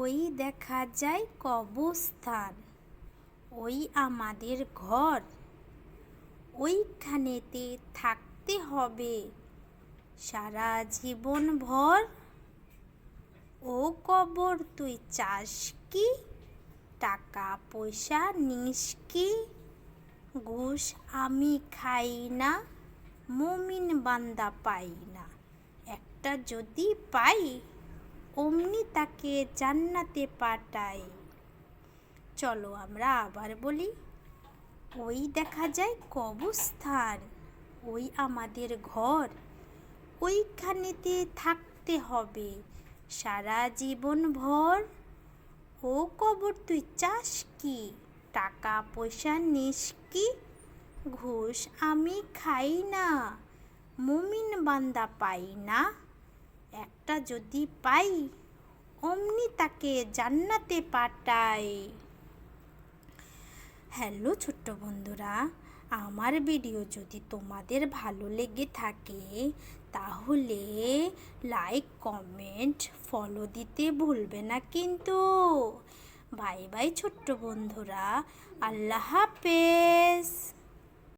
ওই দেখা যায় কবরস্থান, ওই আমাদের ঘর, ওইখানেতে থাকতে হবে সারা জীবন ভর। ও কবর তুই চাস কি, টাকা পয়সা নিস কি? ঘুষ আমি খাই না, মুমিন বান্দা পাই না। একটা যদি পাই, অমনি তাকে জান্নাতে পাঠাই। চলো আমরা আবার বলি। ওই দেখা যায় কবরস্থান, ওই আমাদের ঘর, ওইখানেতে থাকতে হবে সারা জীবন ভর। ও কবর তুই চাস কি, টাকা পয়সা নিস কি? ঘুষ আমি খাই না, মুমিন বান্দা পাই না। একটা যদি পাই, অমনি তাকে জান্নাতে পাঠাই। হ্যালো ছোট্ট বন্ধুরা, আমার ভিডিও যদি তোমাদের ভালো লেগে থাকে তাহলে লাইক কমেন্ট ফলো দিতে ভুলবে না কিন্তু। বাই বাই ছোট্ট বন্ধুরা, আল্লাহ হাফেজ।